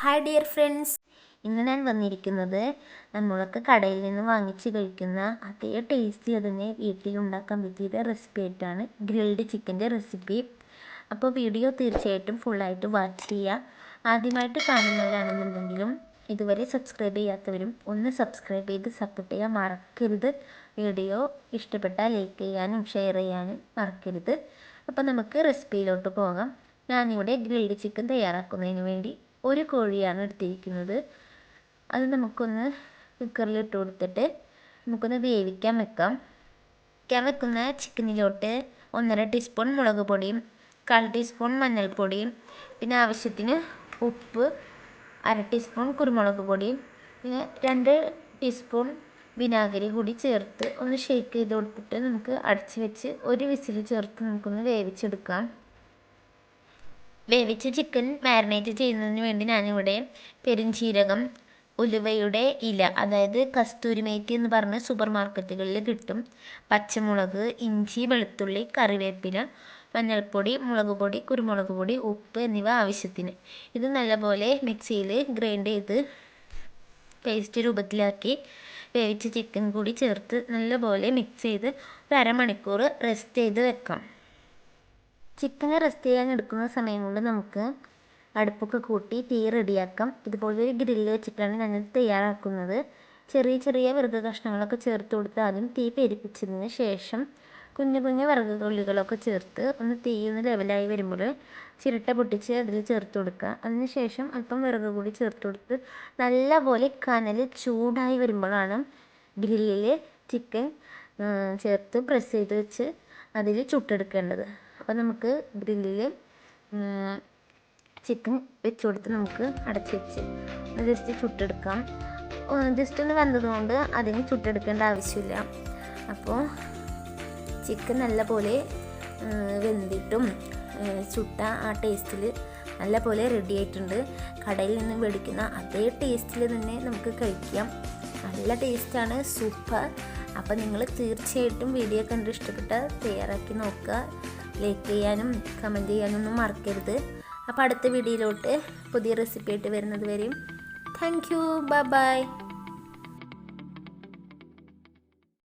Hi dear friends, ഇന്ന് ഞാൻ വന്നിരിക്കുന്നത് നമ്മളൊക്കെ കടയിൽ നിന്ന് വാങ്ങിച്ച് കഴിക്കുന്ന അതേ ടേസ്റ്റി തന്നെ വീട്ടിലുണ്ടാക്കാൻ പറ്റിയ റെസിപ്പി ആയിട്ടാണ്. ഗ്രിൽഡ് ചിക്കൻ്റെ റെസിപ്പി. അപ്പോൾ വീഡിയോ തീർച്ചയായിട്ടും ഫുള്ളായിട്ട് വാച്ച് ചെയ്യുക. ആദ്യമായിട്ട് കാണുന്നവരാണെന്നുണ്ടെങ്കിലും ഇതുവരെ സബ്സ്ക്രൈബ് ചെയ്യാത്തവരും ഒന്ന് സബ്സ്ക്രൈബ് ചെയ്ത് സപ്പോർട്ട് ചെയ്യാൻ മറക്കരുത്. വീഡിയോ ഇഷ്ടപ്പെട്ടാൽ ലൈക്ക് ചെയ്യാനും ഷെയർ ചെയ്യാനും മറക്കരുത്. അപ്പോൾ നമുക്ക് റെസിപ്പിയിലോട്ട് പോകാം. ഞാനിവിടെ ഗ്രിൽഡ് ചിക്കൻ തയ്യാറാക്കുന്നതിന് വേണ്ടി ഒരു കോഴിയാണ് എടുത്തിരിക്കുന്നത്. അത് നമുക്കൊന്ന് കുക്കറിലിട്ട് കൊടുത്തിട്ട് നമുക്കൊന്ന് വേവിക്കാൻ വെക്കാം. വെക്കുന്ന ചിക്കനിലോട്ട് 1.5 ടീസ്പൂൺ മുളക് പൊടിയും 1/4 ടീസ്പൂൺ മഞ്ഞൾപ്പൊടിയും പിന്നെ ആവശ്യത്തിന് ഉപ്പ്, 1/2 ടീസ്പൂൺ കുരുമുളക് പൊടിയും പിന്നെ 2 ടീസ്പൂൺ വിനാഗിരി കൂടി ചേർത്ത് ഒന്ന് ഷേക്ക് ചെയ്ത് കൊടുത്തിട്ട് നമുക്ക് അടച്ച് വെച്ച് ഒരു വിസിൽ ചേർത്ത് നമുക്കൊന്ന് വേവിച്ചെടുക്കാം. വേവിച്ച ചിക്കൻ മാരിനേറ്റ് ചെയ്യുന്നതിന് വേണ്ടി ഞാനിവിടെ പെരുംജീരകം, ഉലുവയുടെ ഇല, അതായത് കസ്തൂരി മേത്തി എന്ന് പറഞ്ഞ് സൂപ്പർ മാർക്കറ്റുകളിൽ കിട്ടും, പച്ചമുളക്, ഇഞ്ചി, വെളുത്തുള്ളി, കറിവേപ്പില, മഞ്ഞൾപ്പൊടി, മുളക് പൊടി, കുരുമുളക് പൊടി, ഉപ്പ് എന്നിവ ആവശ്യത്തിന് ഇത് നല്ലപോലെ മിക്സിയിൽ ഗ്രൈൻഡ് ചെയ്ത് പേസ്റ്റ് രൂപത്തിലാക്കി വേവിച്ച ചിക്കൻ കൂടി ചേർത്ത് നല്ലപോലെ മിക്സ് ചെയ്ത് ഒരു അരമണിക്കൂർ റെസ്റ്റ് ചെയ്ത് വെക്കാം. ചിക്കന് റെസ്റ്റ് ചെയ്യാൻ എടുക്കുന്ന സമയം കൊണ്ട് നമുക്ക് അടുപ്പൊക്കെ കൂട്ടി തീ റെഡിയാക്കാം. ഇതുപോലെ ഒരു ഗ്രില്ല് വെച്ചിട്ടാണ് ഞങ്ങൾ തയ്യാറാക്കുന്നത്. ചെറിയ ചെറിയ വിറക് കഷ്ണങ്ങളൊക്കെ ചേർത്ത് കൊടുത്ത് ആദ്യം തീ പെരുപ്പിച്ചതിന് ശേഷം കുഞ്ഞു കുഞ്ഞു വിറക് കൊള്ളികളൊക്കെ ചേർത്ത് ഒന്ന് ലെവലായി വരുമ്പോൾ ചിരട്ട പൊട്ടിച്ച് അതിൽ ചേർത്ത് കൊടുക്കുക. അതിനുശേഷം അല്പം വിറക് കൂടി ചേർത്ത് കൊടുത്ത് നല്ലപോലെ കനൽ ചൂടായി വരുമ്പോഴാണ് ഗ്രില്ലിൽ ചിക്കൻ ചേർത്ത് പ്രസ് ചെയ്ത് വെച്ച് അതിൽ ചുട്ടെടുക്കേണ്ടത്. അപ്പോൾ നമുക്ക് ഗ്രില്ലിൽ ചിക്കൻ വെച്ച് കൊടുത്ത് നമുക്ക് അടച്ച് വെച്ച് ജസ്റ്റ് ചുട്ടെടുക്കാം. ജസ്റ്റ് ഒന്ന് വന്നതുകൊണ്ട് അതിന് ചുട്ടെടുക്കേണ്ട ആവശ്യമില്ല. അപ്പോൾ ചിക്കൻ നല്ലപോലെ വെന്തിട്ടും ചുട്ട ആ ടേസ്റ്റിൽ നല്ലപോലെ റെഡി ആയിട്ടുണ്ട്. കടയിൽ നിന്ന് മേടിക്കുന്ന അതേ ടേസ്റ്റിൽ തന്നെ നമുക്ക് കഴിക്കാം. നല്ല ടേസ്റ്റാണ്, സൂപ്പർ. അപ്പോൾ നിങ്ങൾ തീർച്ചയായിട്ടും വീഡിയോ കണ്ട് ഇഷ്ടപ്പെട്ടാൽ തയ്യാറാക്കി നോക്കുക. ലൈക്ക് ചെയ്യാനും കമൻറ്റ് ചെയ്യാനൊന്നും മറക്കരുത്. അപ്പോൾ അടുത്ത വീഡിയോയിലോട്ട് പുതിയ റെസിപ്പി ആയിട്ട് വരുന്നത് വരെയും താങ്ക് യു, ബൈ ബൈ.